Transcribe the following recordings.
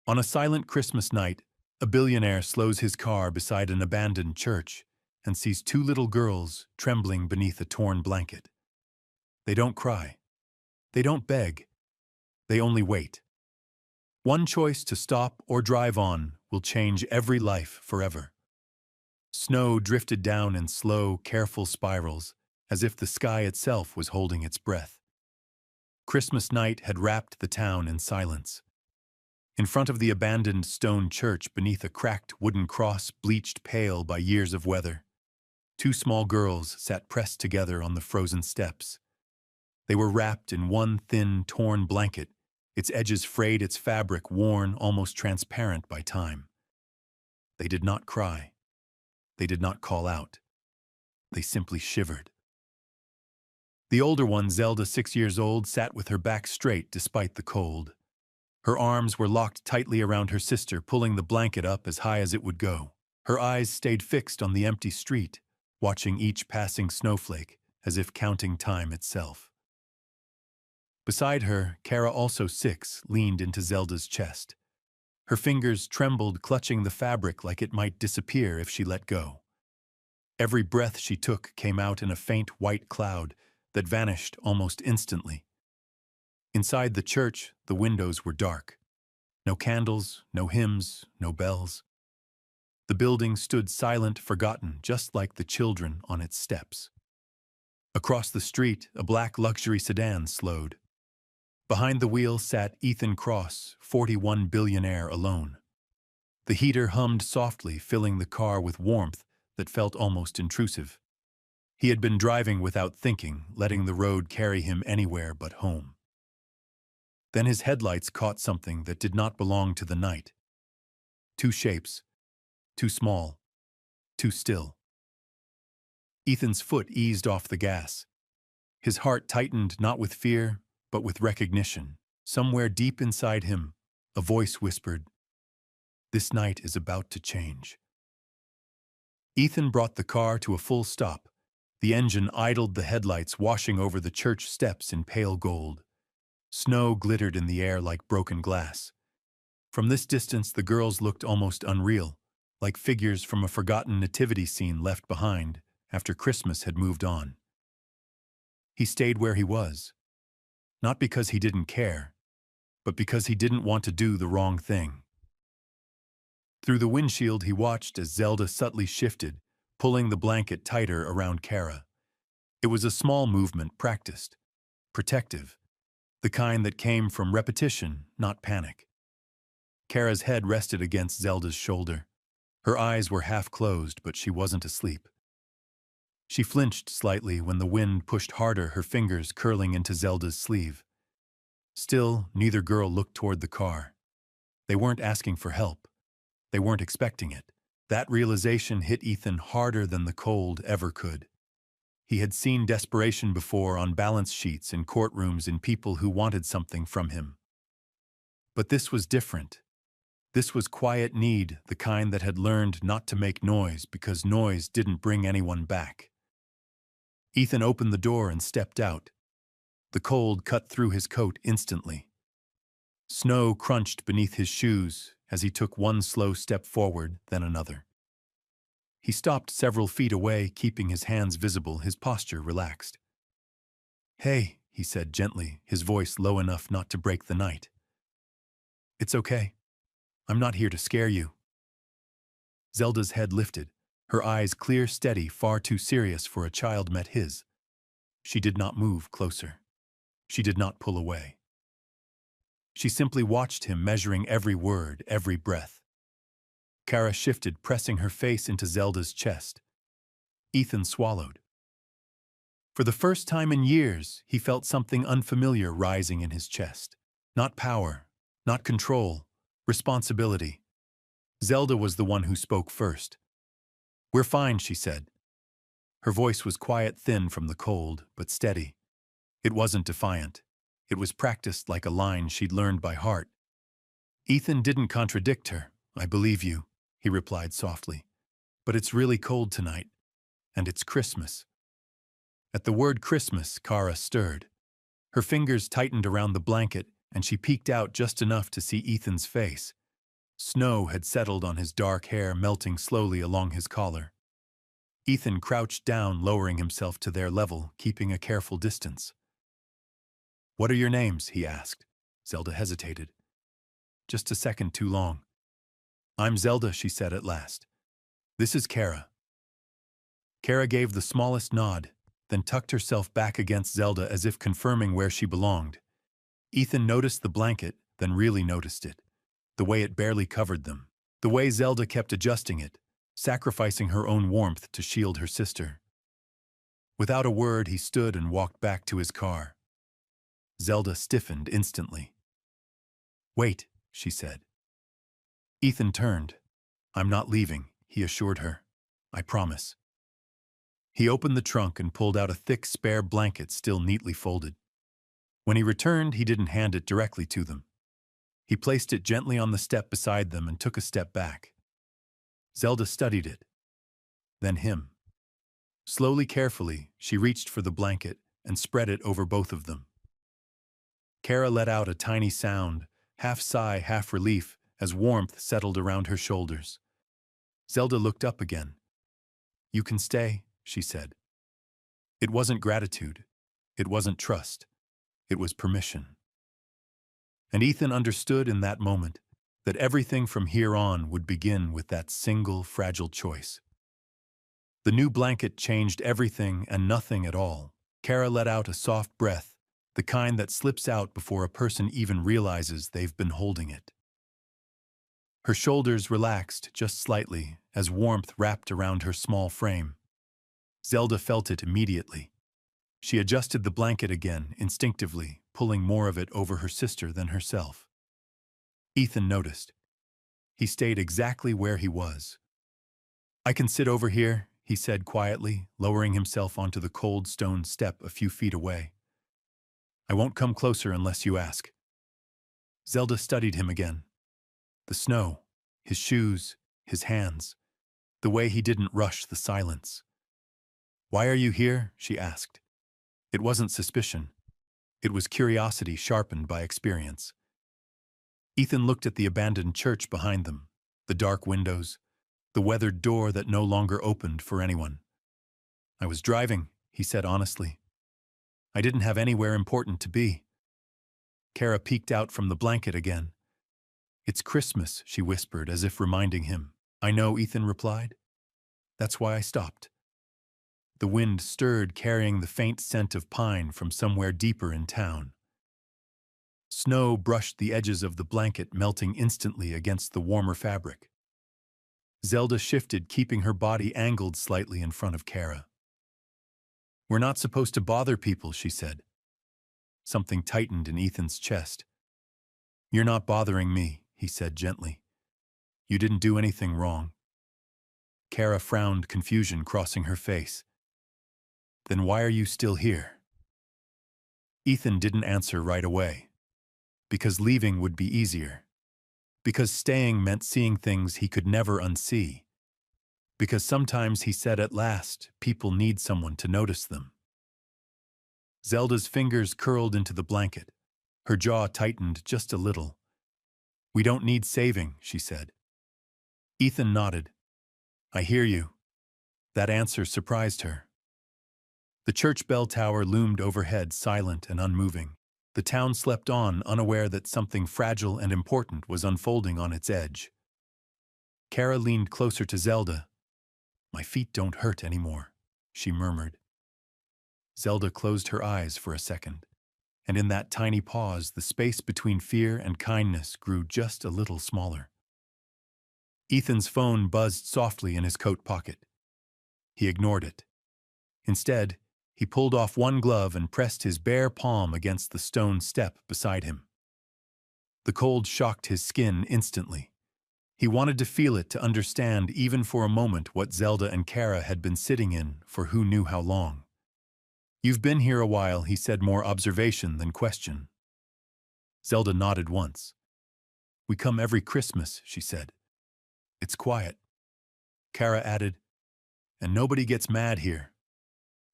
On a silent Christmas night, a billionaire slows his car beside an abandoned church and sees two little girls trembling beneath a torn blanket. They don't cry. They don't beg. They only wait. One choice to stop or drive on will change every life forever. Snow drifted down in slow, careful spirals, as if the sky itself was holding its breath. Christmas night had wrapped the town in silence. In front of the abandoned stone church beneath a cracked wooden cross bleached pale by years of weather, two small girls sat pressed together on the frozen steps. They were wrapped in one thin, torn blanket, its edges frayed, its fabric worn, almost transparent by time. They did not cry. They did not call out. They simply shivered. The older one, Zelda, 6 years old, sat with her back straight despite the cold. Her arms were locked tightly around her sister, pulling the blanket up as high as it would go. Her eyes stayed fixed on the empty street, watching each passing snowflake as if counting time itself. Beside her, Kara, also 6, leaned into Zelda's chest. Her fingers trembled, clutching the fabric like it might disappear if she let go. Every breath she took came out in a faint white cloud that vanished almost instantly. Inside the church, the windows were dark. No candles, no hymns, no bells. The building stood silent, forgotten, just like the children on its steps. Across the street, a black luxury sedan slowed. Behind the wheel sat Ethan Cross, 41, billionaire, alone. The heater hummed softly, filling the car with warmth that felt almost intrusive. He had been driving without thinking, letting the road carry him anywhere but home. Then his headlights caught something that did not belong to the night. Two shapes, too small, too still. Ethan's foot eased off the gas. His heart tightened, not with fear, but with recognition. Somewhere deep inside him, a voice whispered, "This night is about to change." Ethan brought the car to a full stop. The engine idled, the headlights washing over the church steps in pale gold. Snow glittered in the air like broken glass. From this distance, the girls looked almost unreal, like figures from a forgotten nativity scene left behind after Christmas had moved on. He stayed where he was, not because he didn't care, but because he didn't want to do the wrong thing. Through the windshield, he watched as Zelda subtly shifted, pulling the blanket tighter around Kara. It was a small movement, practiced, protective, the kind that came from repetition, not panic. Kara's head rested against Zelda's shoulder. Her eyes were half closed, but she wasn't asleep. She flinched slightly when the wind pushed harder, her fingers curling into Zelda's sleeve. Still, neither girl looked toward the car. They weren't asking for help. They weren't expecting it. That realization hit Ethan harder than the cold ever could. He had seen desperation before, on balance sheets, in courtrooms, in people who wanted something from him. But this was different. This was quiet need, the kind that had learned not to make noise because noise didn't bring anyone back. Ethan opened the door and stepped out. The cold cut through his coat instantly. Snow crunched beneath his shoes as he took one slow step forward, then another. He stopped several feet away, keeping his hands visible, his posture relaxed. "Hey," he said gently, his voice low enough not to break the night. "It's okay. I'm not here to scare you." Zelda's head lifted, her eyes clear, steady, far too serious for a child met his. She did not move closer. She did not pull away. She simply watched him, measuring every word, every breath. Kara shifted, pressing her face into Zelda's chest. Ethan swallowed. For the first time in years, he felt something unfamiliar rising in his chest. Not power, not control, responsibility. Zelda was the one who spoke first. "We're fine," she said. Her voice was quiet, thin from the cold, but steady. It wasn't defiant. It was practiced like a line she'd learned by heart. Ethan didn't contradict her. "I believe you," he replied softly. "But it's really cold tonight, and it's Christmas." At the word Christmas, Kara stirred. Her fingers tightened around the blanket, and she peeked out just enough to see Ethan's face. Snow had settled on his dark hair, melting slowly along his collar. Ethan crouched down, lowering himself to their level, keeping a careful distance. "What are your names?" he asked. Zelda hesitated. Just a second too long. "I'm Zelda," she said at last. "This is Kara." Kara gave the smallest nod, then tucked herself back against Zelda as if confirming where she belonged. Ethan noticed the blanket, then really noticed it. The way it barely covered them. The way Zelda kept adjusting it, sacrificing her own warmth to shield her sister. Without a word, he stood and walked back to his car. Zelda stiffened instantly. "Wait," she said. Ethan turned. "I'm not leaving," he assured her. "I promise." He opened the trunk and pulled out a thick spare blanket still neatly folded. When he returned, he didn't hand it directly to them. He placed it gently on the step beside them and took a step back. Zelda studied it, then him. Slowly, carefully, she reached for the blanket and spread it over both of them. Kara let out a tiny sound, half sigh, half relief, as warmth settled around her shoulders. Zelda looked up again. "You can stay," she said. It wasn't gratitude. It wasn't trust. It was permission. And Ethan understood in that moment that everything from here on would begin with that single fragile choice. The new blanket changed everything and nothing at all. Kara let out a soft breath, the kind that slips out before a person even realizes they've been holding it. Her shoulders relaxed just slightly as warmth wrapped around her small frame. Zelda felt it immediately. She adjusted the blanket again, instinctively, pulling more of it over her sister than herself. Ethan noticed. He stayed exactly where he was. "I can sit over here," he said quietly, lowering himself onto the cold stone step a few feet away. "I won't come closer unless you ask." Zelda studied him again. The snow, his shoes, his hands, the way he didn't rush the silence. "Why are you here?" she asked. It wasn't suspicion. It was curiosity sharpened by experience. Ethan looked at the abandoned church behind them, the dark windows, the weathered door that no longer opened for anyone. "I was driving," he said honestly. "I didn't have anywhere important to be." Kara peeked out from the blanket again. "It's Christmas," she whispered, as if reminding him. "I know," Ethan replied. "That's why I stopped." The wind stirred, carrying the faint scent of pine from somewhere deeper in town. Snow brushed the edges of the blanket, melting instantly against the warmer fabric. Zelda shifted, keeping her body angled slightly in front of Kara. "We're not supposed to bother people," she said. Something tightened in Ethan's chest. "You're not bothering me," he said gently. "You didn't do anything wrong." Kara frowned, confusion crossing her face. "Then why are you still here?" Ethan didn't answer right away. Because leaving would be easier. Because staying meant seeing things he could never unsee. Because sometimes, he said at last, people need someone to notice them. Zelda's fingers curled into the blanket. Her jaw tightened just a little. "We don't need saving," she said. Ethan nodded. "I hear you." That answer surprised her. The church bell tower loomed overhead, silent and unmoving. The town slept on, unaware that something fragile and important was unfolding on its edge. Kara leaned closer to Zelda. "My feet don't hurt anymore," she murmured. Zelda closed her eyes for a second, and in that tiny pause, the space between fear and kindness grew just a little smaller. Ethan's phone buzzed softly in his coat pocket. He ignored it. Instead, he pulled off one glove and pressed his bare palm against the stone step beside him. The cold shocked his skin instantly. He wanted to feel it, to understand even for a moment what Zelda and Kara had been sitting in for who knew how long. "You've been here a while," he said, more observation than question. Zelda nodded once. "We come every Christmas," she said. "It's quiet." Kara added, "And nobody gets mad here."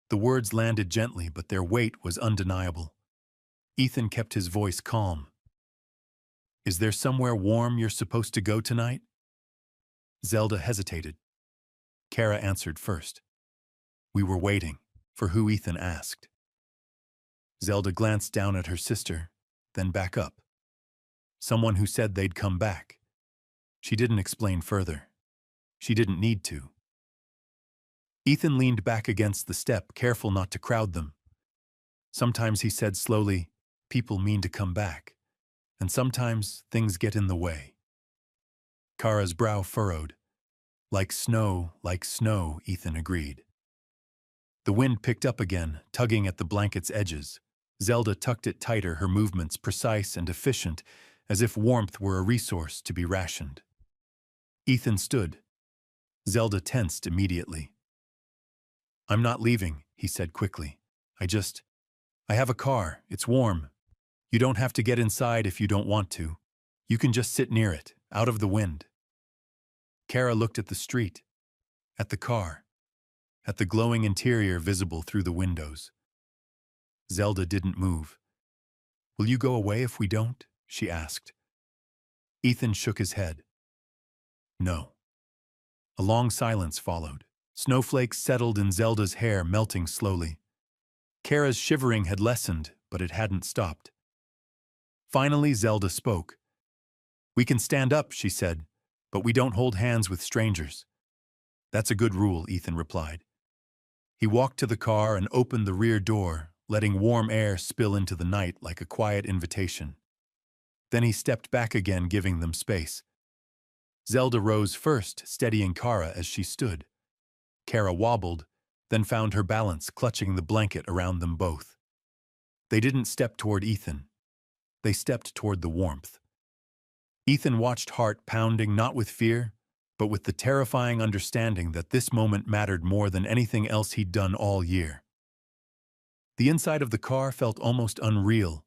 The words landed gently, but their weight was undeniable. Ethan kept his voice calm. Is there somewhere warm you're supposed to go tonight? Zelda hesitated. Kara answered first. We were waiting for who Ethan asked. Zelda glanced down at her sister, then back up. Someone who said they'd come back. She didn't explain further. She didn't need to. Ethan leaned back against the step, careful not to crowd them. Sometimes he said slowly, people mean to come back, and sometimes things get in the way. Kara's brow furrowed. Like snow, Ethan agreed. The wind picked up again, tugging at the blanket's edges. Zelda tucked it tighter, her movements precise and efficient, as if warmth were a resource to be rationed. Ethan stood. Zelda tensed immediately. I'm not leaving, he said quickly. I have a car. It's warm. You don't have to get inside if you don't want to. You can just sit near it, out of the wind. Kara looked at the street, at the car, at the glowing interior visible through the windows. Zelda didn't move. Will you go away if we don't? She asked. Ethan shook his head. No. A long silence followed. Snowflakes settled in Zelda's hair, melting slowly. Kara's shivering had lessened, but it hadn't stopped. Finally, Zelda spoke. We can stand up, she said, but we don't hold hands with strangers. That's a good rule, Ethan replied. He walked to the car and opened the rear door, letting warm air spill into the night like a quiet invitation. Then he stepped back again, giving them space. Zelda rose first, steadying Kara as she stood. Kara wobbled, then found her balance, clutching the blanket around them both. They didn't step toward Ethan. They stepped toward the warmth. Ethan watched, heart pounding, not with fear, but with the terrifying understanding that this moment mattered more than anything else he'd done all year. The inside of the car felt almost unreal.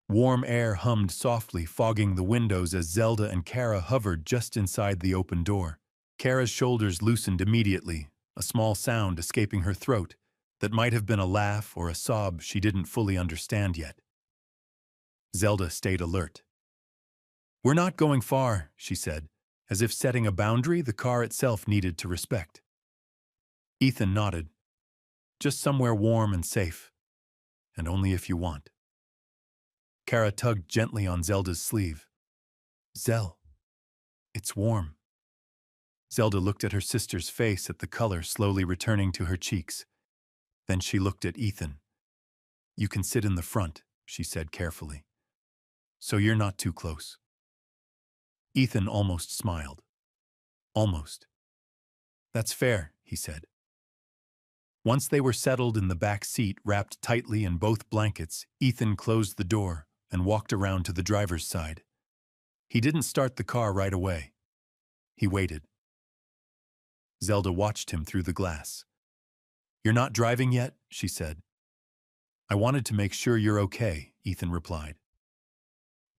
Warm air hummed softly, fogging the windows as Zelda and Kara hovered just inside the open door. Kara's shoulders loosened immediately, a small sound escaping her throat that might have been a laugh or a sob she didn't fully understand yet. Zelda stayed alert. We're not going far, she said, as if setting a boundary the car itself needed to respect. Ethan nodded. Just somewhere warm and safe, and only if you want. Kara tugged gently on Zelda's sleeve. Zell, it's warm. Zelda looked at her sister's face, at the color slowly returning to her cheeks. Then she looked at Ethan. You can sit in the front, she said carefully. So you're not too close. Ethan almost smiled. Almost. That's fair, he said. Once they were settled in the back seat, wrapped tightly in both blankets, Ethan closed the door and walked around to the driver's side. He didn't start the car right away. He waited. Zelda watched him through the glass. You're not driving yet, she said. I wanted to make sure you're okay, Ethan replied.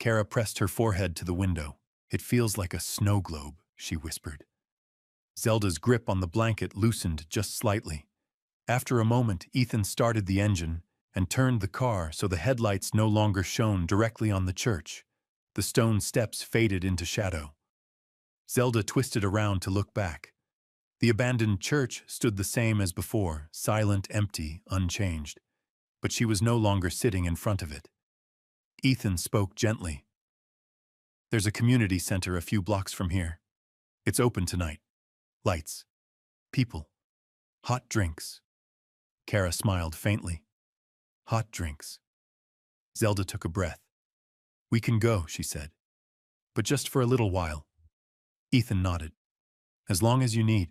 Kara pressed her forehead to the window. It feels like a snow globe, she whispered. Zelda's grip on the blanket loosened just slightly. After a moment, Ethan started the engine and turned the car so the headlights no longer shone directly on the church. The stone steps faded into shadow. Zelda twisted around to look back. The abandoned church stood the same as before, silent, empty, unchanged. But she was no longer sitting in front of it. Ethan spoke gently. There's a community center a few blocks from here. It's open tonight. Lights. People. Hot drinks. Kara smiled faintly. Hot drinks. Zelda took a breath. We can go, she said. But just for a little while. Ethan nodded. As long as you need.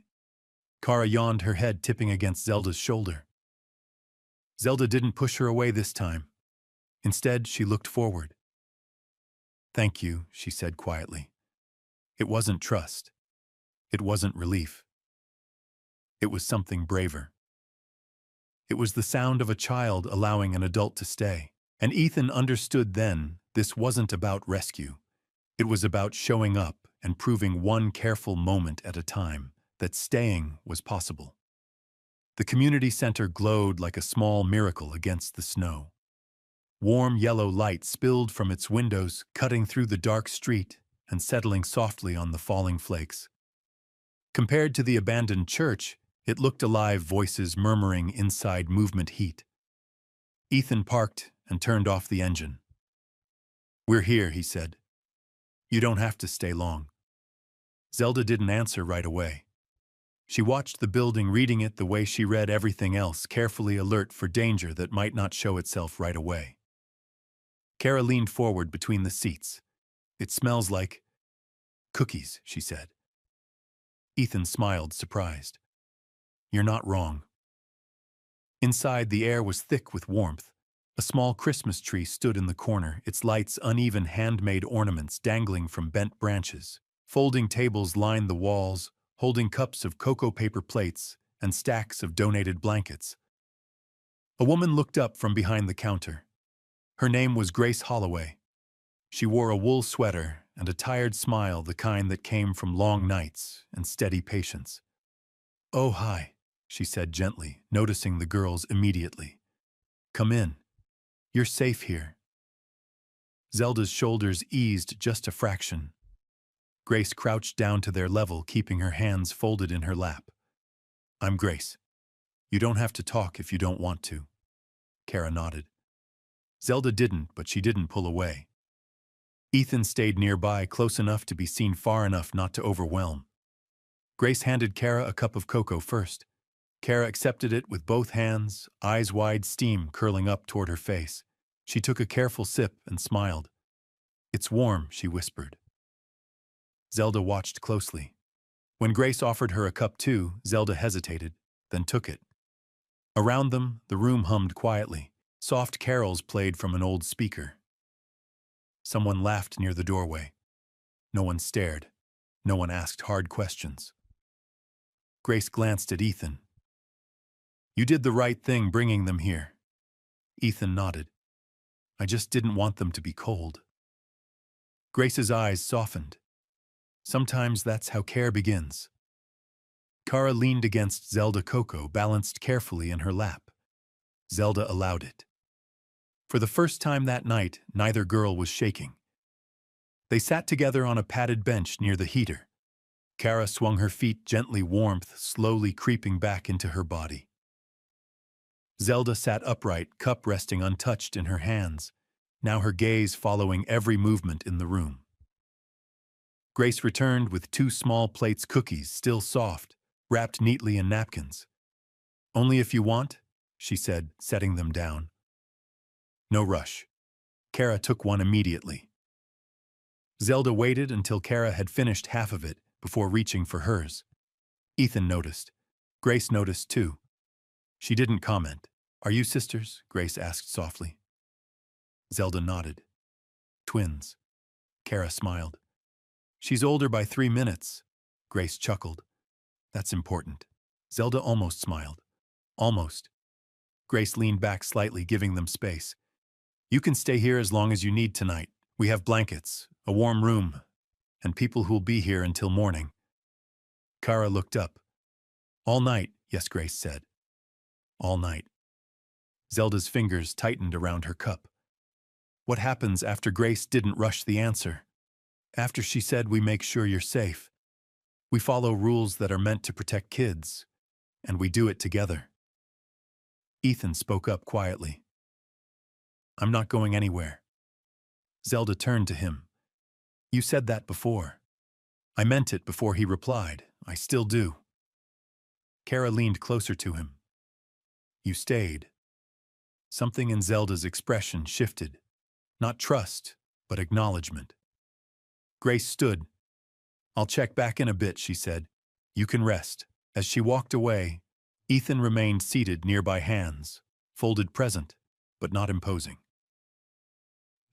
Kara yawned, her head tipping against Zelda's shoulder. Zelda didn't push her away this time. Instead, she looked forward. Thank you, she said quietly. It wasn't trust. It wasn't relief. It was something braver. It was the sound of a child allowing an adult to stay. And Ethan understood then this wasn't about rescue. It was about showing up and proving one careful moment at a time that staying was possible. The community center glowed like a small miracle against the snow. Warm yellow light spilled from its windows, cutting through the dark street and settling softly on the falling flakes. Compared to the abandoned church, it looked alive, voices murmuring inside movement heat. Ethan parked and turned off the engine. "We're here," he said. "You don't have to stay long." Zelda didn't answer right away. She watched the building, reading it the way she read everything else, carefully alert for danger that might not show itself right away. Kara leaned forward between the seats. "It smells like cookies," she said. Ethan smiled, surprised. "You're not wrong." Inside, the air was thick with warmth. A small Christmas tree stood in the corner, its lights uneven handmade ornaments dangling from bent branches. Folding tables lined the walls, holding cups of cocoa paper plates and stacks of donated blankets. A woman looked up from behind the counter. Her name was Grace Holloway. She wore a wool sweater and a tired smile, the kind that came from long nights and steady patience. "Oh, hi," she said gently, noticing the girls immediately. "Come in. You're safe here." Zelda's shoulders eased just a fraction. Grace crouched down to their level, keeping her hands folded in her lap. "I'm Grace. You don't have to talk if you don't want to." Kara nodded. Zelda didn't, but she didn't pull away. Ethan stayed nearby, close enough to be seen, far enough not to overwhelm. Grace handed Kara a cup of cocoa first. Kara accepted it with both hands, eyes wide, steam curling up toward her face. She took a careful sip and smiled. "It's warm," she whispered. Zelda watched closely. When Grace offered her a cup too, Zelda hesitated, then took it. Around them, the room hummed quietly. Soft carols played from an old speaker. Someone laughed near the doorway. No one stared. No one asked hard questions. Grace glanced at Ethan. "You did the right thing bringing them here." Ethan nodded. "I just didn't want them to be cold." Grace's eyes softened. Sometimes that's how care begins. Kara leaned against Zelda Coco, balanced carefully in her lap. Zelda allowed it. For the first time that night, neither girl was shaking. They sat together on a padded bench near the heater. Kara swung her feet gently, warmth slowly creeping back into her body. Zelda sat upright, cup resting untouched in her hands, now her gaze following every movement in the room. Grace returned with 2 small plates, cookies, still soft, wrapped neatly in napkins. "Only if you want," she said, setting them down. "No rush." Kara took one immediately. Zelda waited until Kara had finished half of it before reaching for hers. Ethan noticed. Grace noticed too. She didn't comment. "Are you sisters?" Grace asked softly. Zelda nodded. "Twins." Kara smiled. "She's older by 3 minutes." Grace chuckled. "That's important." Zelda almost smiled. "Almost." Grace leaned back slightly, giving them space. "You can stay here as long as you need tonight. We have blankets, a warm room, and people who'll be here until morning." Kara looked up. "All night," yes, Grace said. "All night." Zelda's fingers tightened around her cup. "What happens after?" Grace didn't rush the answer. "After she said we make sure you're safe. We follow rules that are meant to protect kids, and we do it together." Ethan spoke up quietly. "I'm not going anywhere." Zelda turned to him. "You said that before." "I meant it," before he replied. "I still do." Kara leaned closer to him. "You stayed." Something in Zelda's expression shifted. Not trust, but acknowledgement. Grace stood. "I'll check back in a bit," she said. "You can rest." As she walked away, Ethan remained seated nearby, hands folded, present, but not imposing.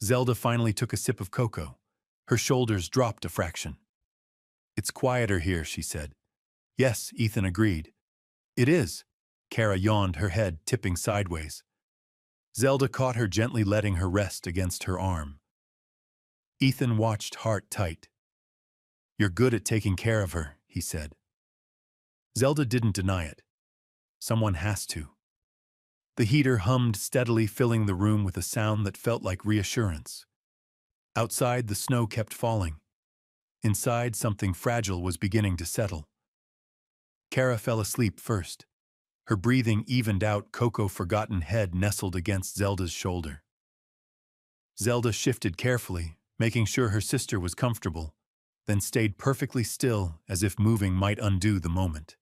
Zelda finally took a sip of cocoa. Her shoulders dropped a fraction. "It's quieter here," she said. "Yes," Ethan agreed. "It is." Kara yawned, her head tipping sideways. Zelda caught her, gently letting her rest against her arm. Ethan watched, heart tight. "You're good at taking care of her," he said. Zelda didn't deny it. "Someone has to." The heater hummed steadily, filling the room with a sound that felt like reassurance. Outside, the snow kept falling. Inside, something fragile was beginning to settle. Kara fell asleep first. Her breathing evened out. Coco's forgotten head nestled against Zelda's shoulder. Zelda shifted carefully, making sure her sister was comfortable, then stayed perfectly still as if moving might undo the moment.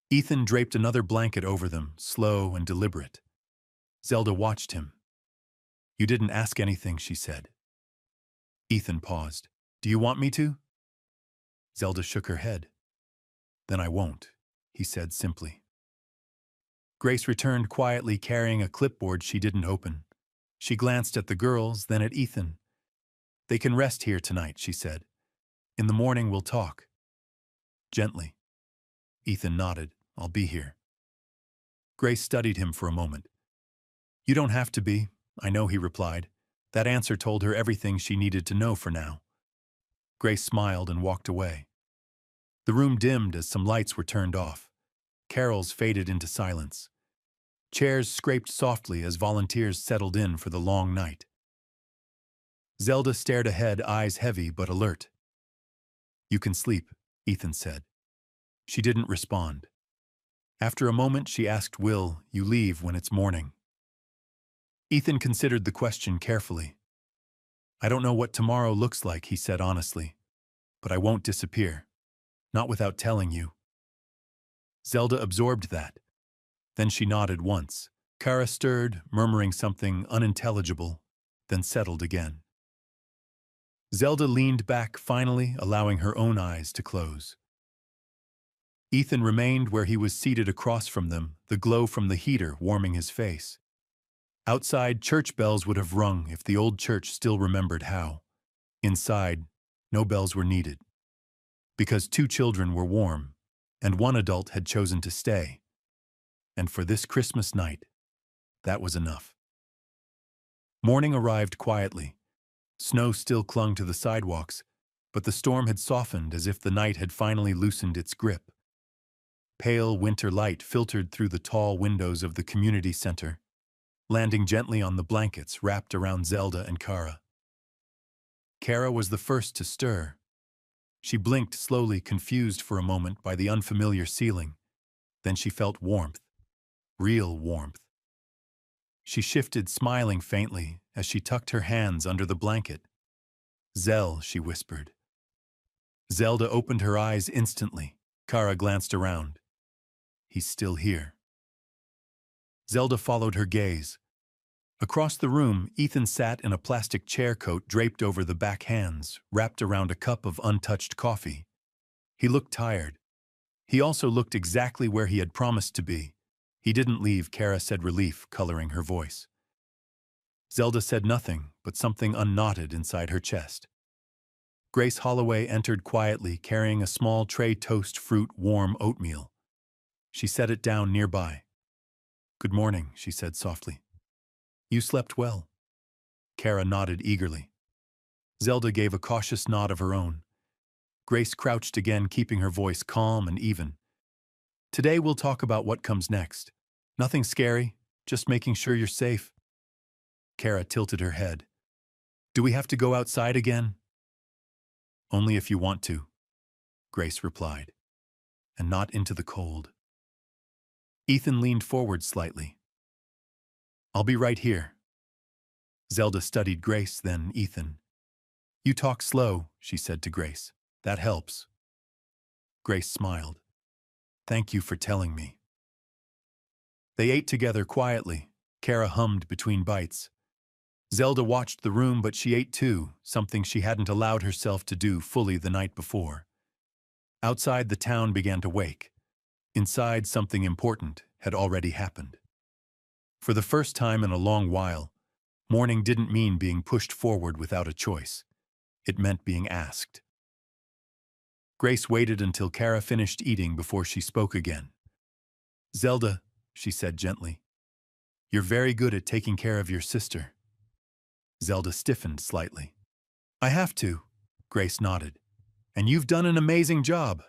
Ethan draped another blanket over them, slow and deliberate. Zelda watched him. "You didn't ask anything," she said. Ethan paused. "Do you want me to?" Zelda shook her head. "Then I won't," he said simply. Grace returned quietly, carrying a clipboard she didn't open. She glanced at the girls, then at Ethan. "They can rest here tonight," she said. "In the morning we'll talk." Gently. Ethan nodded. "I'll be here." Grace studied him for a moment. "You don't have to be, I know," he replied. That answer told her everything she needed to know for now. Grace smiled and walked away. The room dimmed as some lights were turned off. Carols faded into silence. Chairs scraped softly as volunteers settled in for the long night. Zelda stared ahead, eyes heavy but alert. "You can sleep," Ethan said. She didn't respond. After a moment, she asked, "Will you leave when it's morning?" Ethan considered the question carefully. "I don't know what tomorrow looks like," he said honestly, "but I won't disappear. Not without telling you." Zelda absorbed that. Then she nodded once. Kara stirred, murmuring something unintelligible, then settled again. Zelda leaned back, finally allowing her own eyes to close. Ethan remained where he was seated across from them, the glow from the heater warming his face. Outside, church bells would have rung if the old church still remembered how. Inside, no bells were needed. Because 2 children were warm, and 1 adult had chosen to stay. And for this Christmas night, that was enough. Morning arrived quietly. Snow still clung to the sidewalks, but the storm had softened as if the night had finally loosened its grip. Pale winter light filtered through the tall windows of the community center, landing gently on the blankets wrapped around Zelda and Kara. Kara was the first to stir. She blinked slowly, confused for a moment by the unfamiliar ceiling. Then she felt warmth. Real warmth. She shifted, smiling faintly, as she tucked her hands under the blanket. "Zell," she whispered. Zelda opened her eyes instantly. Kara glanced around. "He's still here." Zelda followed her gaze. Across the room, Ethan sat in a plastic chair coat draped over the back hands, wrapped around a cup of untouched coffee. He looked tired. He also looked exactly where he had promised to be. "He didn't leave," Kara said, relief coloring her voice. Zelda said nothing, but something unknotted inside her chest. Grace Holloway entered quietly, carrying a small tray toast fruit warm oatmeal. She set it down nearby. "Good morning," she said softly. "You slept well?" Kara nodded eagerly. Zelda gave a cautious nod of her own. Grace crouched again, keeping her voice calm and even. "Today we'll talk about what comes next. Nothing scary, just making sure you're safe." Kara tilted her head. "Do we have to go outside again?" "Only if you want to," Grace replied. "And not into the cold." Ethan leaned forward slightly. "I'll be right here." Zelda studied Grace, then Ethan. "You talk slow," she said to Grace. "That helps." Grace smiled. "Thank you for telling me." They ate together quietly. Kara hummed between bites. Zelda watched the room, but she ate too, something she hadn't allowed herself to do fully the night before. Outside, the town began to wake. Inside, something important had already happened. For the first time in a long while, morning didn't mean being pushed forward without a choice. It meant being asked. Grace waited until Kara finished eating before she spoke again. "Zelda," she said gently, "you're very good at taking care of your sister." Zelda stiffened slightly. "I have to," Grace nodded. "And you've done an amazing job.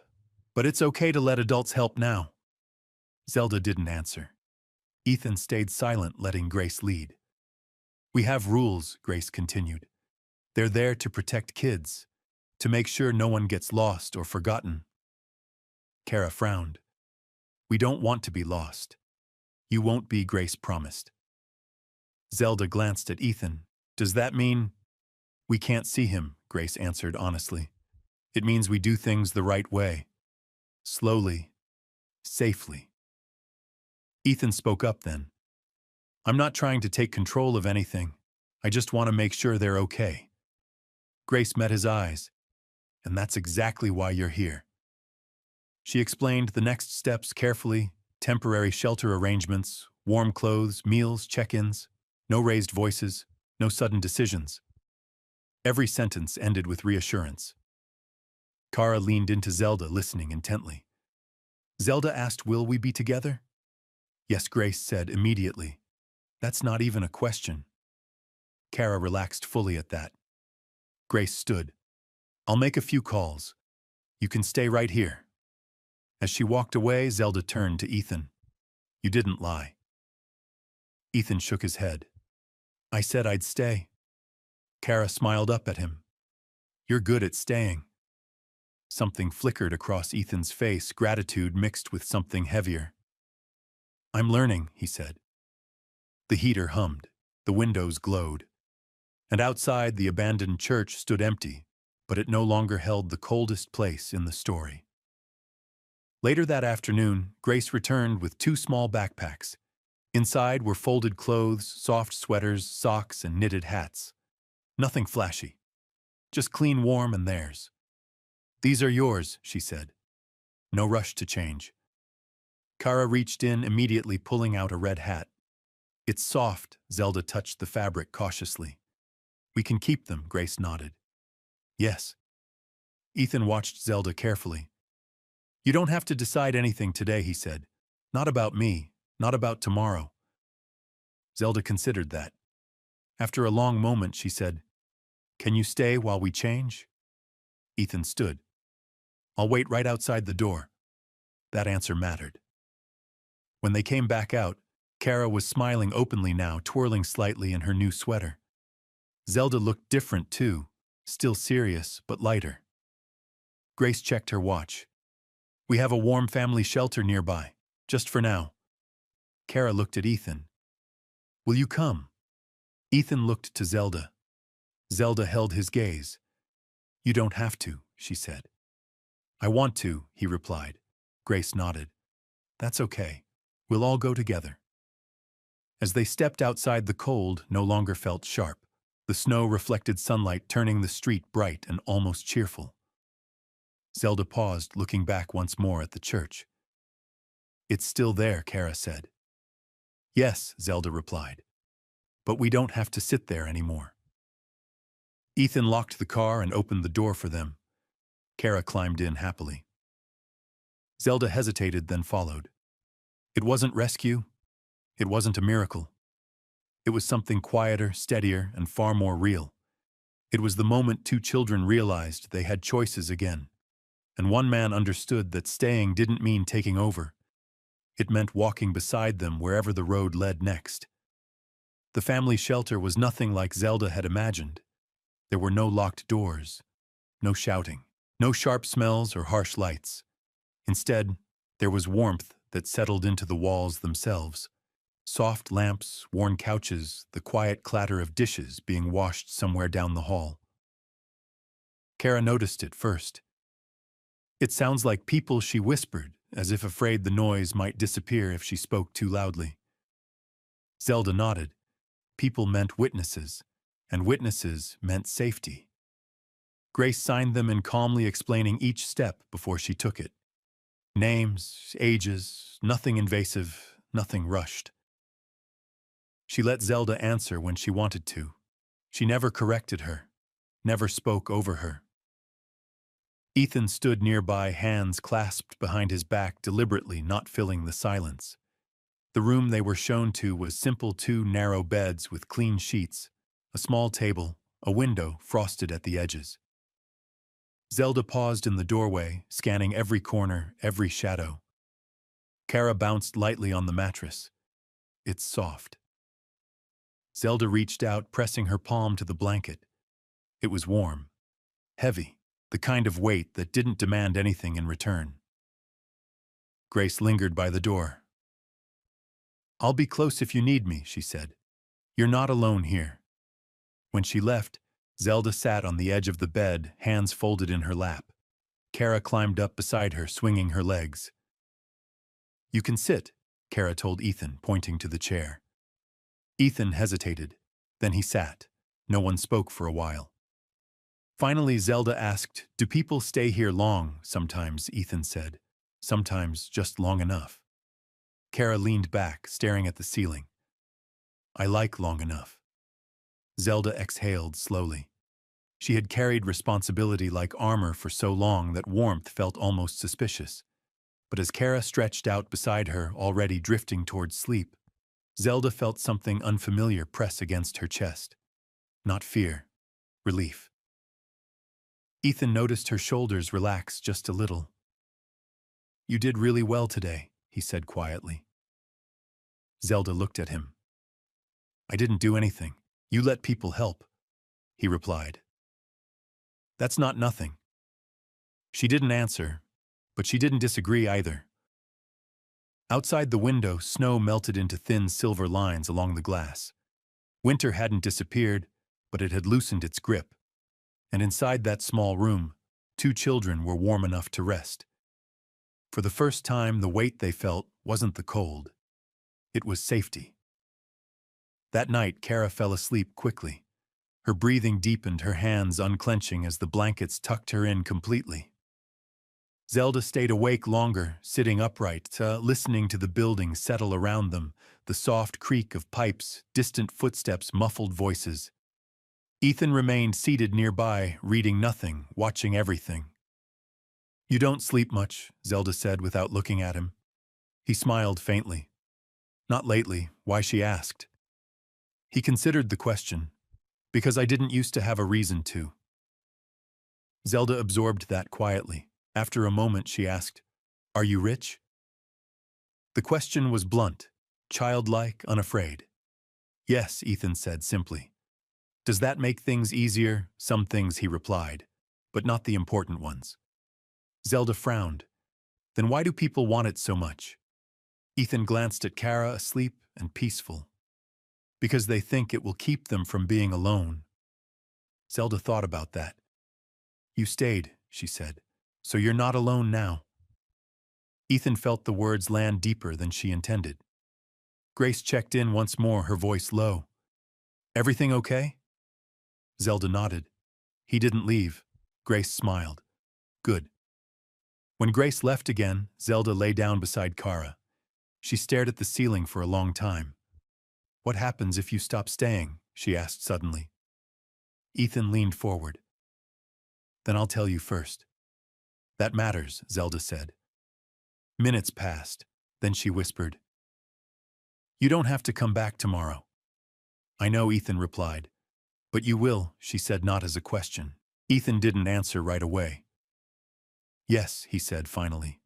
But it's okay to let adults help now." Zelda didn't answer. Ethan stayed silent, letting Grace lead. "We have rules," Grace continued. "They're there to protect kids, to make sure no one gets lost or forgotten." Kara frowned. "We don't want to be lost." "You won't be," Grace promised. Zelda glanced at Ethan. "Does that mean—" "We can't see him," Grace answered honestly. "It means we do things the right way. Slowly, safely." Ethan spoke up then. "I'm not trying to take control of anything. I just want to make sure they're okay." Grace met his eyes. "And that's exactly why you're here." She explained the next steps carefully: temporary shelter arrangements, warm clothes, meals, check-ins, no raised voices, no sudden decisions. Every sentence ended with reassurance. Kara leaned into Zelda, listening intently. Zelda asked, "Will we be together?" "Yes," Grace said immediately. "That's not even a question." Kara relaxed fully at that. Grace stood. "I'll make a few calls. You can stay right here." As she walked away, Zelda turned to Ethan. "You didn't lie." Ethan shook his head. "I said I'd stay." Kara smiled up at him. "You're good at staying." Something flickered across Ethan's face, gratitude mixed with something heavier. "I'm learning," he said. The heater hummed. The windows glowed. And outside, the abandoned church stood empty, but it no longer held the coldest place in the story. Later that afternoon, Grace returned with 2 small backpacks. Inside were folded clothes, soft sweaters, socks, and knitted hats. Nothing flashy. Just clean, warm, and theirs. "These are yours," she said. No rush to change. Kara reached in, immediately pulling out a red hat. "It's soft," Zelda touched the fabric cautiously. "We can keep them," Grace nodded. "Yes." Ethan watched Zelda carefully. "You don't have to decide anything today," he said. "Not about me, not about tomorrow." Zelda considered that. After a long moment, she said, "Can you stay while we change?" Ethan stood. "I'll wait right outside the door." That answer mattered. When they came back out, Kara was smiling openly now, twirling slightly in her new sweater. Zelda looked different too, still serious but lighter. Grace checked her watch. "We have a warm family shelter nearby, just for now." Kara looked at Ethan. "Will you come?" Ethan looked to Zelda. Zelda held his gaze. "You don't have to," she said. "I want to," he replied. Grace nodded. "That's okay. We'll all go together." As they stepped outside, the cold no longer felt sharp. The snow reflected sunlight, turning the street bright and almost cheerful. Zelda paused, looking back once more at the church. "It's still there," Kara said. "Yes," Zelda replied. "But we don't have to sit there anymore." Ethan locked the car and opened the door for them. Kara climbed in happily. Zelda hesitated, then followed. It wasn't rescue. It wasn't a miracle. It was something quieter, steadier, and far more real. It was the moment 2 children realized they had choices again. And one man understood that staying didn't mean taking over. It meant walking beside them wherever the road led next. The family shelter was nothing like Zelda had imagined. There were no locked doors, no shouting, no sharp smells or harsh lights. Instead, there was warmth that settled into the walls themselves. Soft lamps, worn couches, the quiet clatter of dishes being washed somewhere down the hall. Kara noticed it first. "It sounds like people," she whispered, as if afraid the noise might disappear if she spoke too loudly. Zelda nodded. People meant witnesses, and witnesses meant safety. Grace signed them in, calmly explaining each step before she took it. Names, ages, nothing invasive, nothing rushed. She let Zelda answer when she wanted to. She never corrected her, never spoke over her. Ethan stood nearby, hands clasped behind his back, deliberately not filling the silence. The room they were shown to was simple: 2 narrow beds with clean sheets, a small table, a window frosted at the edges. Zelda paused in the doorway, scanning every corner, every shadow. Kara bounced lightly on the mattress. it's soft. Zelda reached out, pressing her palm to the blanket. It was warm, heavy, the kind of weight that didn't demand anything in return. Grace lingered by the door. "I'll be close if you need me," she said. "You're not alone here." When she left, Zelda sat on the edge of the bed, hands folded in her lap. Kara climbed up beside her, swinging her legs. "You can sit," Kara told Ethan, pointing to the chair. Ethan hesitated. Then he sat. No one spoke for a while. Finally, Zelda asked, "Do people stay here long?" "Sometimes," Ethan said. "Sometimes just long enough." Kara leaned back, staring at the ceiling. "I like long enough." Zelda exhaled slowly. She had carried responsibility like armor for so long that warmth felt almost suspicious. But as Kara stretched out beside her, already drifting towards sleep, Zelda felt something unfamiliar press against her chest. Not fear, relief. Ethan noticed her shoulders relax just a little. "You did really well today," he said quietly. Zelda looked at him. "I didn't do anything. You let people help," he replied. "That's not nothing." She didn't answer, but she didn't disagree either. Outside the window, snow melted into thin silver lines along the glass. Winter hadn't disappeared, but it had loosened its grip. And inside that small room, 2 children were warm enough to rest. For the first time, the weight they felt wasn't the cold. It was safety. That night, Kara fell asleep quickly. Her breathing deepened, her hands unclenching as the blankets tucked her in completely. Zelda stayed awake longer, sitting upright, listening to the building settle around them, the soft creak of pipes, distant footsteps, muffled voices. Ethan remained seated nearby, reading nothing, watching everything. "You don't sleep much," Zelda said without looking at him. He smiled faintly. "Not lately," why she asked. He considered the question. "Because I didn't used to have a reason to." Zelda absorbed that quietly. After a moment, she asked, "Are you rich?" The question was blunt, childlike, unafraid. "Yes," Ethan said simply. "Does that make things easier?" "Some things," he replied, "but not the important ones." Zelda frowned. "Then why do people want it so much?" Ethan glanced at Kara, asleep and peaceful. "Because they think it will keep them from being alone." Zelda thought about that. "You stayed," she said, "so you're not alone now." Ethan felt the words land deeper than she intended. Grace checked in once more, her voice low. "Everything okay?" Zelda nodded. "He didn't leave." Grace smiled. "Good." When Grace left again, Zelda lay down beside Kara. She stared at the ceiling for a long time. "What happens if you stop staying?" she asked suddenly. Ethan leaned forward. "Then I'll tell you first." "That matters," Zelda said. Minutes passed. Then she whispered, "You don't have to come back tomorrow." "I know," Ethan replied. "But you will," she said, not as a question. Ethan didn't answer right away. "Yes," he said finally.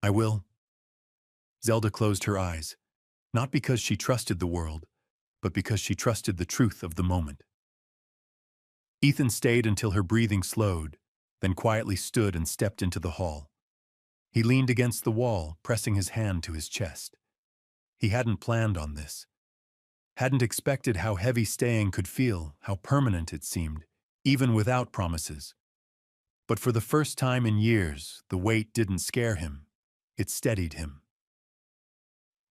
"I will." Zelda closed her eyes, not because she trusted the world, but because she trusted the truth of the moment. Ethan stayed until her breathing slowed, then quietly stood and stepped into the hall. He leaned against the wall, pressing his hand to his chest. He hadn't planned on this. Hadn't expected how heavy staying could feel, how permanent it seemed, even without promises. But for the first time in years, the weight didn't scare him. It steadied him.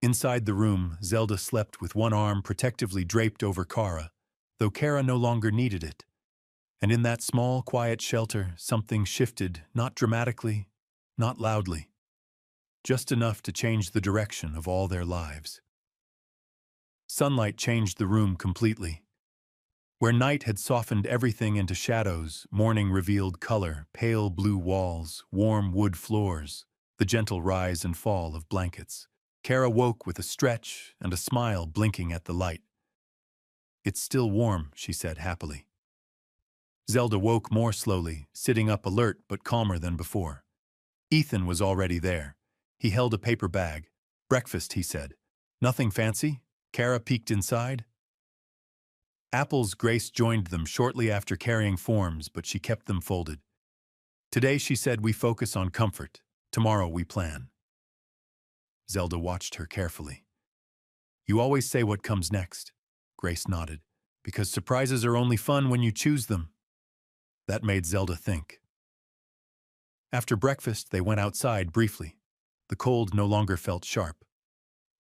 Inside the room, Zelda slept with one arm protectively draped over Kara, though Kara no longer needed it. And in that small, quiet shelter, something shifted, not dramatically, not loudly, just enough to change the direction of all their lives. Sunlight changed the room completely. Where night had softened everything into shadows, morning revealed color, pale blue walls, warm wood floors, the gentle rise and fall of blankets. Kara woke with a stretch and a smile blinking at the light. "It's still warm," she said happily. Zelda woke more slowly, sitting up alert but calmer than before. Ethan was already there. He held a paper bag. "Breakfast," he said. Nothing fancy? Kara peeked inside. Apples. Grace joined them shortly after carrying forms, but she kept them folded. Today, she said, we focus on comfort. Tomorrow we plan. Zelda watched her carefully. You always say what comes next. Grace nodded. Because surprises are only fun when you choose them. That made Zelda think. After breakfast, they went outside briefly. The cold no longer felt sharp.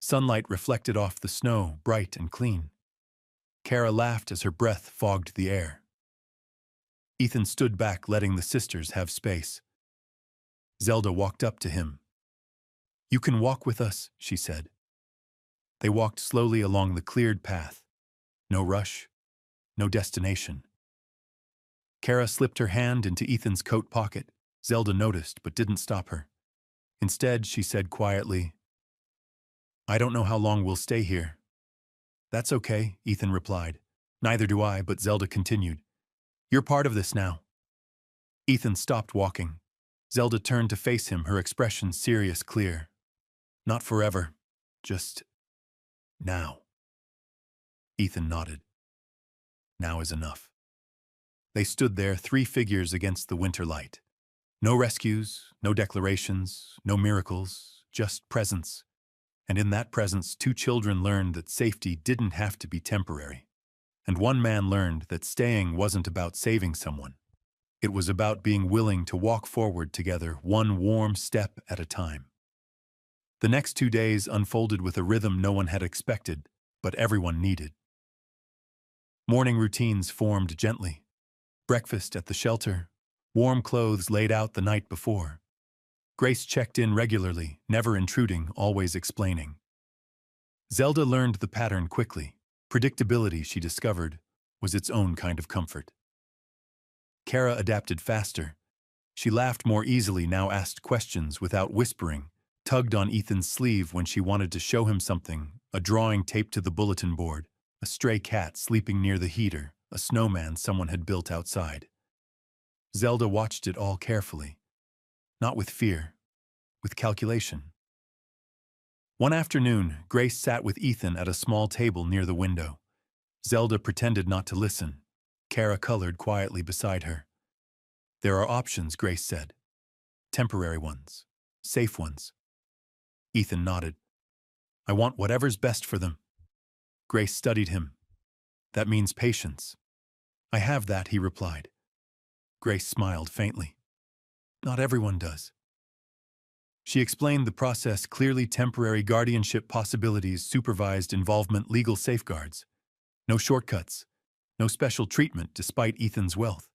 Sunlight reflected off the snow, bright and clean. Kara laughed as her breath fogged the air. Ethan stood back, letting the sisters have space. Zelda walked up to him. You can walk with us, she said. They walked slowly along the cleared path. No rush, no destination. Kara slipped her hand into Ethan's coat pocket. Zelda noticed but didn't stop her. Instead, she said quietly, I don't know how long we'll stay here. That's okay, Ethan replied. Neither do I, but Zelda continued. You're part of this now. Ethan stopped walking. Zelda turned to face him, her expression serious, clear. Not forever, just now. Ethan nodded. Now is enough. They stood there, three figures against the winter light. No rescues, no declarations, no miracles, just presence. And in that presence, two children learned that safety didn't have to be temporary. And one man learned that staying wasn't about saving someone. It was about being willing to walk forward together, one warm step at a time. The next 2 days unfolded with a rhythm no one had expected, but everyone needed. Morning routines formed gently. Breakfast at the shelter, warm clothes laid out the night before. Grace checked in regularly, never intruding, always explaining. Zelda learned the pattern quickly. Predictability, she discovered, was its own kind of comfort. Kara adapted faster. She laughed more easily, now asked questions without whispering, tugged on Ethan's sleeve when she wanted to show him something, a drawing taped to the bulletin board, a stray cat sleeping near the heater, a snowman someone had built outside. Zelda watched it all carefully. Not with fear, with calculation. One afternoon, Grace sat with Ethan at a small table near the window. Zelda pretended not to listen. Kara colored quietly beside her. There are options, Grace said. Temporary ones. Safe ones. Ethan nodded. I want whatever's best for them. Grace studied him. That means patience. I have that, he replied. Grace smiled faintly. Not everyone does. She explained the process clearly: temporary guardianship possibilities, supervised involvement, legal safeguards. No shortcuts. No special treatment despite Ethan's wealth.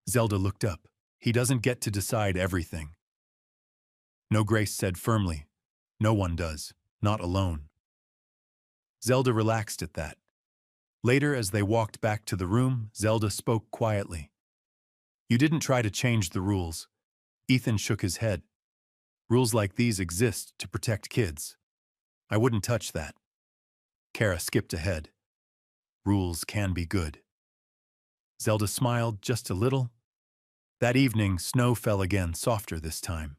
Zelda looked up. He doesn't get to decide everything. No, Grace said firmly. No one does. Not alone. Zelda relaxed at that. Later, as they walked back to the room, Zelda spoke quietly. You didn't try to change the rules. Ethan shook his head. Rules like these exist to protect kids. I wouldn't touch that. Kara skipped ahead. Rules can be good. Zelda smiled just a little. That evening, snow fell again, softer this time.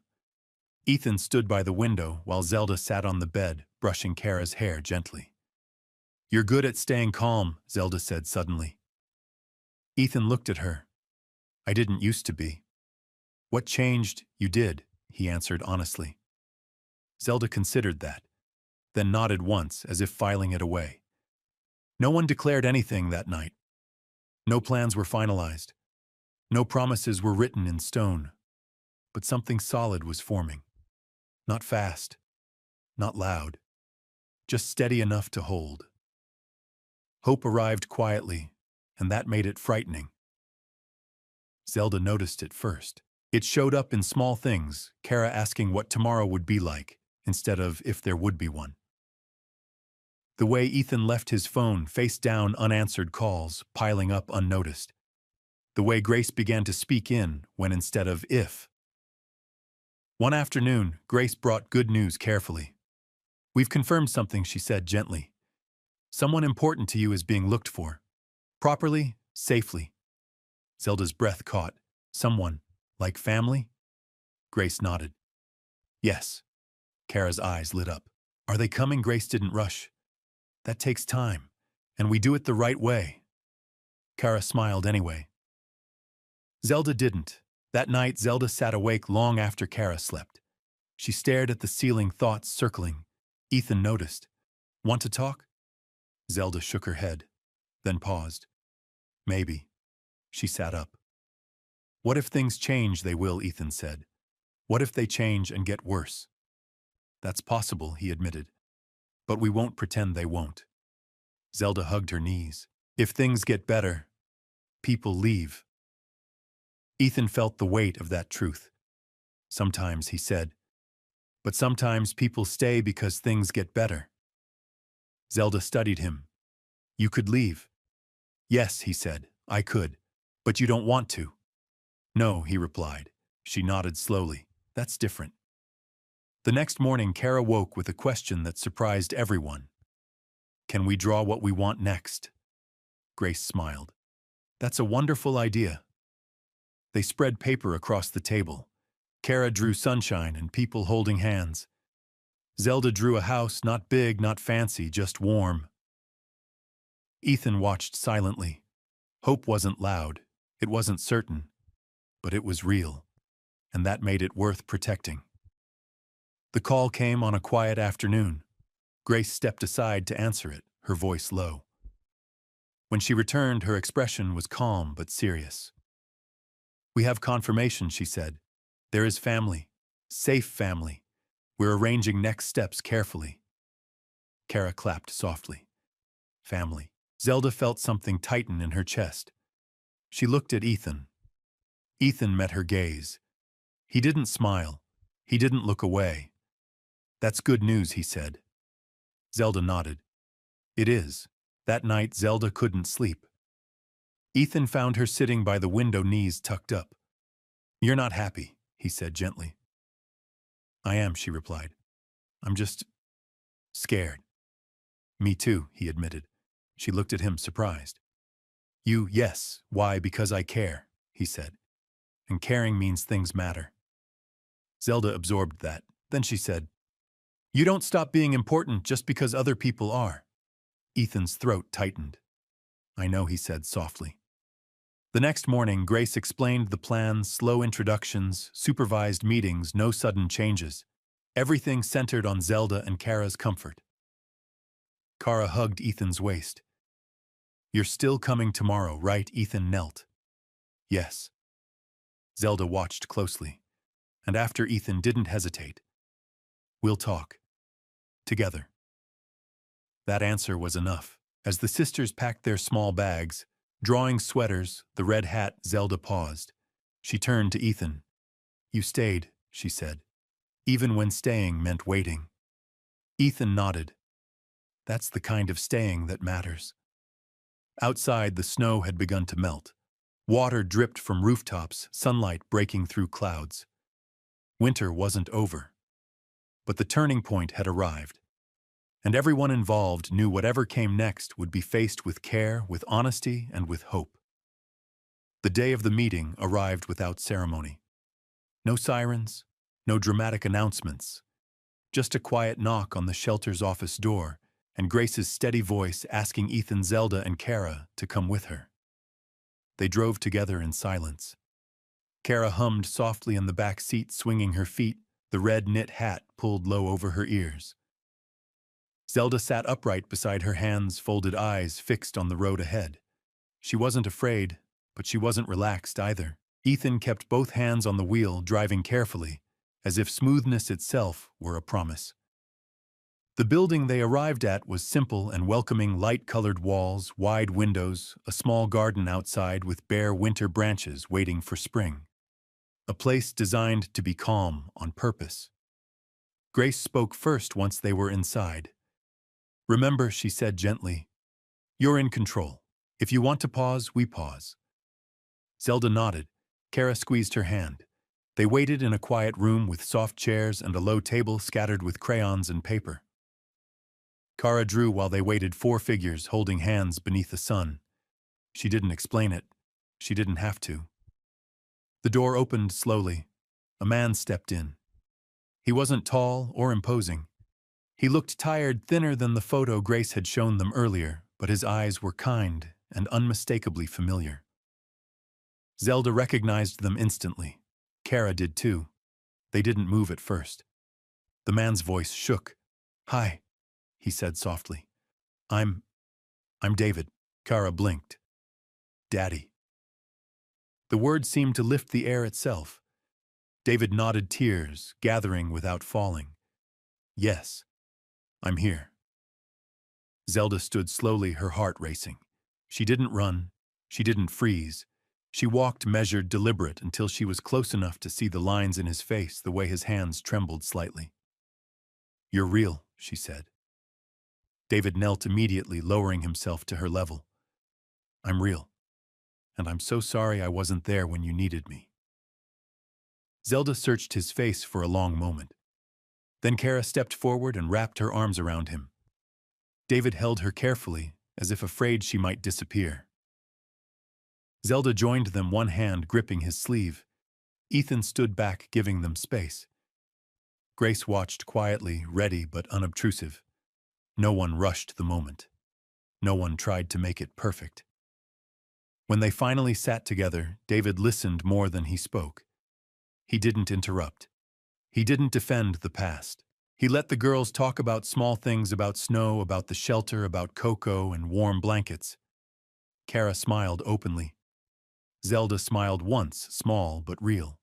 Ethan stood by the window while Zelda sat on the bed, brushing Kara's hair gently. You're good at staying calm, Zelda said suddenly. Ethan looked at her. I didn't used to be. What changed? You did, he answered honestly. Zelda considered that, then nodded once as if filing it away. No one declared anything that night. No plans were finalized. No promises were written in stone. But something solid was forming. Not fast, not loud, just steady enough to hold. Hope arrived quietly, and that made it frightening. Zelda noticed it first. It showed up in small things, Kara asking what tomorrow would be like, instead of if there would be one. The way Ethan left his phone face down, unanswered calls, piling up unnoticed. The way Grace began to speak in when instead of if. One afternoon, Grace brought good news carefully. We've confirmed something, she said gently. Someone important to you is being looked for. Properly, safely. Zelda's breath caught. Someone, like family? Grace nodded. Yes. Kara's eyes lit up. Are they coming? Grace didn't rush. That takes time, and we do it the right way. Kara smiled anyway. Zelda didn't. That night, Zelda sat awake long after Kara slept. She stared at the ceiling, thoughts circling. Ethan noticed. Want to talk? Zelda shook her head, then paused. Maybe. She sat up. What if things change? They will, Ethan said. What if they change and get worse? That's possible, he admitted. But we won't pretend they won't. Zelda hugged her knees. If things get better, people leave. Ethan felt the weight of that truth. Sometimes, he said. But sometimes people stay because things get better. Zelda studied him. You could leave. Yes, he said, I could. But you don't want to. No, he replied. She nodded slowly. That's different. The next morning, Kara woke with a question that surprised everyone. Can we draw what we want next? Grace smiled. That's a wonderful idea. They spread paper across the table. Kara drew sunshine and people holding hands. Zelda drew a house, not big, not fancy, just warm. Ethan watched silently. Hope wasn't loud. It wasn't certain. But it was real. And that made it worth protecting. The call came on a quiet afternoon. Grace stepped aside to answer it, her voice low. When she returned, her expression was calm but serious. We have confirmation, she said. There is family. Safe family. We're arranging next steps carefully. Kara clapped softly. Family. Zelda felt something tighten in her chest. She looked at Ethan. Ethan met her gaze. He didn't smile. He didn't look away. That's good news, he said. Zelda nodded. It is. That night, Zelda couldn't sleep. Ethan found her sitting by the window, knees tucked up. You're not happy, he said gently. I am, she replied. I'm just scared. Me too, he admitted. She looked at him, surprised. You, yes. Why? Because I care, he said. And caring means things matter. Zelda absorbed that. Then she said, You don't stop being important just because other people are. Ethan's throat tightened. I know, he said softly. The next morning, Grace explained the plans, slow introductions, supervised meetings, no sudden changes. Everything centered on Zelda and Kara's comfort. Kara hugged Ethan's waist. You're still coming tomorrow, right? Ethan knelt. Yes. Zelda watched closely, and after Ethan didn't hesitate. We'll talk. Together. That answer was enough. As the sisters packed their small bags, drawing sweaters, the red hat, Zelda paused. She turned to Ethan. You stayed, she said, even when staying meant waiting. Ethan nodded. That's the kind of staying that matters. Outside, the snow had begun to melt. Water dripped from rooftops, sunlight breaking through clouds. Winter wasn't over. But the turning point had arrived. And everyone involved knew whatever came next would be faced with care, with honesty, and with hope. The day of the meeting arrived without ceremony. No sirens, no dramatic announcements. Just a quiet knock on the shelter's office door, and Grace's steady voice asking Ethan, Zelda, and Kara to come with her. They drove together in silence. Kara hummed softly in the back seat, swinging her feet, the red knit hat pulled low over her ears. Zelda sat upright beside her, hands folded, eyes fixed on the road ahead. She wasn't afraid, but she wasn't relaxed either. Ethan kept both hands on the wheel, driving carefully, as if smoothness itself were a promise. The building they arrived at was simple and welcoming, light-colored walls, wide windows, a small garden outside with bare winter branches waiting for spring. A place designed to be calm on purpose. Grace spoke first once they were inside. Remember, she said gently, you're in control. If you want to pause, we pause. Zelda nodded. Kara squeezed her hand. They waited in a quiet room with soft chairs and a low table scattered with crayons and paper. Kara drew while they waited, 4 figures holding hands beneath the sun. She didn't explain it. She didn't have to. The door opened slowly. A man stepped in. He wasn't tall or imposing. He looked tired, thinner than the photo Grace had shown them earlier, but his eyes were kind and unmistakably familiar. Zelda recognized them instantly. Kara did too. They didn't move at first. The man's voice shook. "Hi," he said softly. I'm David." Kara blinked. "Daddy." The word seemed to lift the air itself. David nodded, tears gathering without falling. "Yes, I'm here." Zelda stood slowly, her heart racing. She didn't run. She didn't freeze. She walked measured, deliberate, until she was close enough to see the lines in his face, the way his hands trembled slightly. "You're real," she said. David knelt immediately, lowering himself to her level. "I'm real, and I'm so sorry I wasn't there when you needed me." Zelda searched his face for a long moment. Then Kara stepped forward and wrapped her arms around him. David held her carefully, as if afraid she might disappear. Zelda joined them, one hand gripping his sleeve. Ethan stood back, giving them space. Grace watched quietly, ready but unobtrusive. No one rushed the moment. No one tried to make it perfect. When they finally sat together, David listened more than he spoke. He didn't interrupt. He didn't defend the past. He let the girls talk about small things, about snow, about the shelter, about cocoa and warm blankets. Kara smiled openly. Zelda smiled once, small but real.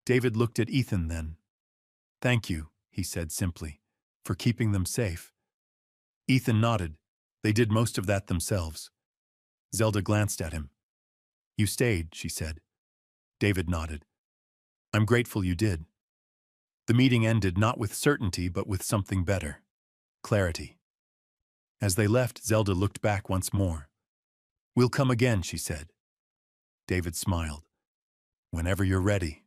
David looked at Ethan then. "Thank you," he said simply, "for keeping them safe." Ethan nodded. They did most of that themselves. Zelda glanced at him. "You stayed," she said. David nodded. "I'm grateful you did." The meeting ended not with certainty, but with something better. Clarity. As they left, Zelda looked back once more. "We'll come again," she said. David smiled. "Whenever you're ready."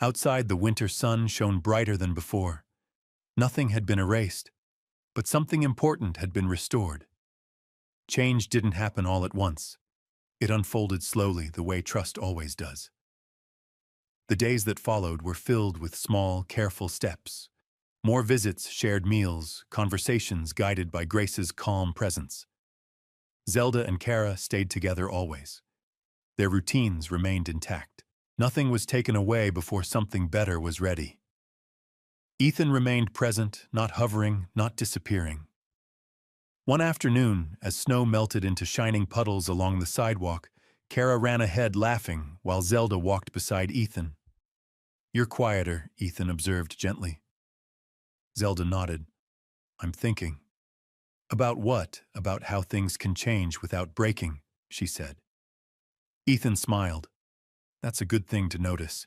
Outside, the winter sun shone brighter than before. Nothing had been erased, but something important had been restored. Change didn't happen all at once. It unfolded slowly, the way trust always does. The days that followed were filled with small, careful steps. More visits, shared meals, conversations guided by Grace's calm presence. Zelda and Kara stayed together always. Their routines remained intact. Nothing was taken away before something better was ready. Ethan remained present, not hovering, not disappearing. One afternoon, as snow melted into shining puddles along the sidewalk, Kara ran ahead laughing while Zelda walked beside Ethan. "You're quieter," Ethan observed gently. Zelda nodded. "I'm thinking." "About what? About how things can change without breaking," she said. Ethan smiled. "That's a good thing to notice."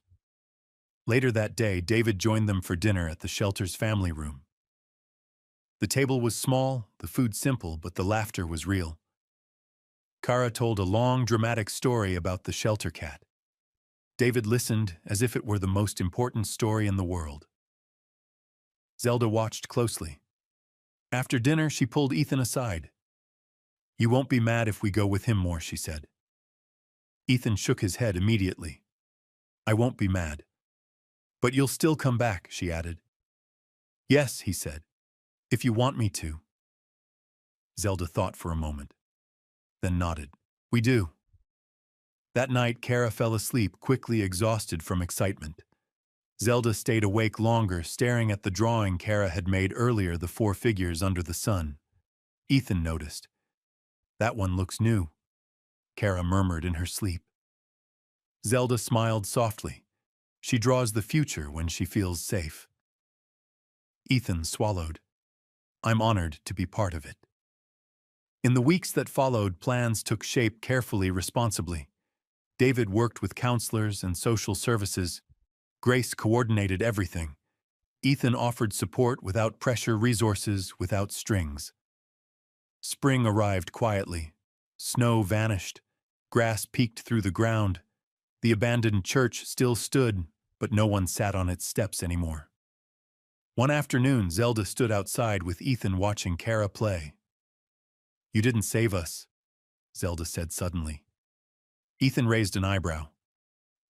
Later that day, David joined them for dinner at the shelter's family room. The table was small, the food simple, but the laughter was real. Kara told a long, dramatic story about the shelter cat. David listened as if it were the most important story in the world. Zelda watched closely. After dinner, she pulled Ethan aside. "You won't be mad if we go with him more," she said. Ethan shook his head immediately. "I won't be mad." "But you'll still come back," she added. "Yes," he said, "if you want me to." Zelda thought for a moment, then nodded. "We do." That night, Kara fell asleep, quickly, exhausted from excitement. Zelda stayed awake longer, staring at the drawing Kara had made earlier, the 4 figures under the sun. Ethan noticed. "That one looks new," Kara murmured in her sleep. Zelda smiled softly. She draws the future when she feels safe. Ethan swallowed. "I'm honored to be part of it." In the weeks that followed, plans took shape carefully, responsibly. David worked with counselors and social services. Grace coordinated everything. Ethan offered support without pressure, resources without strings. Spring arrived quietly. Snow vanished. Grass peeked through the ground. The abandoned church still stood, but no one sat on its steps anymore. One afternoon, Zelda stood outside with Ethan watching Kara play. "You didn't save us," Zelda said suddenly. Ethan raised an eyebrow.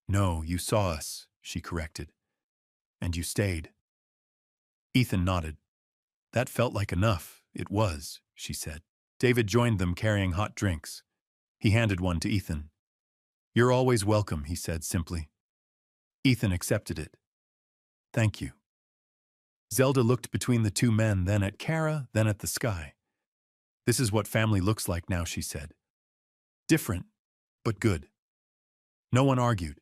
"No, you saw us," she corrected. "And you stayed." Ethan nodded. That felt like enough. It was, she said. David joined them carrying hot drinks. He handed one to Ethan. You're always welcome, he said simply. Ethan accepted it. Thank you. Zelda looked between the two men, then at Kara, then at the sky. This is what family looks like now, she said. Different, but good. No one argued.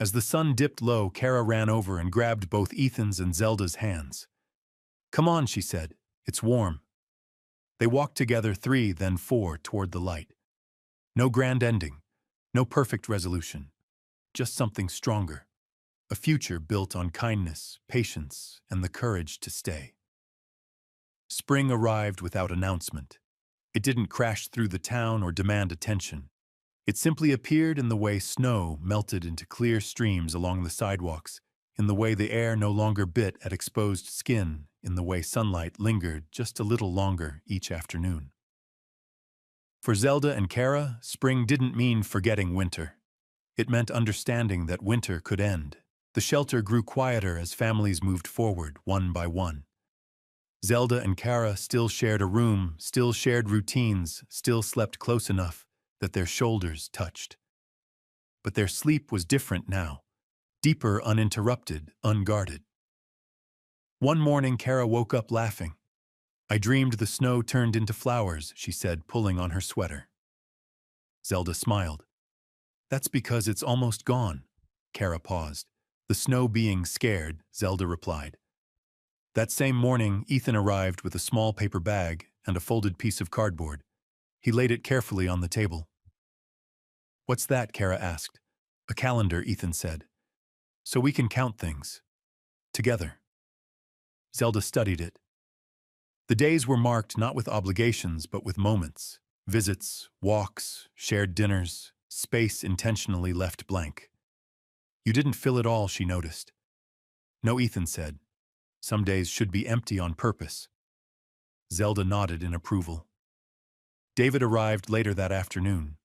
As the sun dipped low, Kara ran over and grabbed both Ethan's and Zelda's hands. Come on, she said. It's warm. They walked together 3, then 4 toward the light. No grand ending, no perfect resolution, just something stronger. A future built on kindness, patience, and the courage to stay. Spring arrived without announcement. It didn't crash through the town or demand attention. It simply appeared in the way snow melted into clear streams along the sidewalks, in the way the air no longer bit at exposed skin, in the way sunlight lingered just a little longer each afternoon. For Zelda and Kara, spring didn't mean forgetting winter. It meant understanding that winter could end. The shelter grew quieter as families moved forward, one by one. Zelda and Kara still shared a room, still shared routines, still slept close enough that their shoulders touched. But their sleep was different now, deeper, uninterrupted, unguarded. One morning, Kara woke up laughing. I dreamed the snow turned into flowers, she said, pulling on her sweater. Zelda smiled. That's because it's almost gone. Kara paused. The snow being scared, Zelda replied. That same morning, Ethan arrived with a small paper bag and a folded piece of cardboard. He laid it carefully on the table. What's that? Kara asked. A calendar, Ethan said. So we can count things. Together. Zelda studied it. The days were marked not with obligations, but with moments. Visits, walks, shared dinners, space intentionally left blank. You didn't fill it all, she noticed. No, Ethan said. Some days should be empty on purpose. Zelda nodded in approval. David arrived later that afternoon.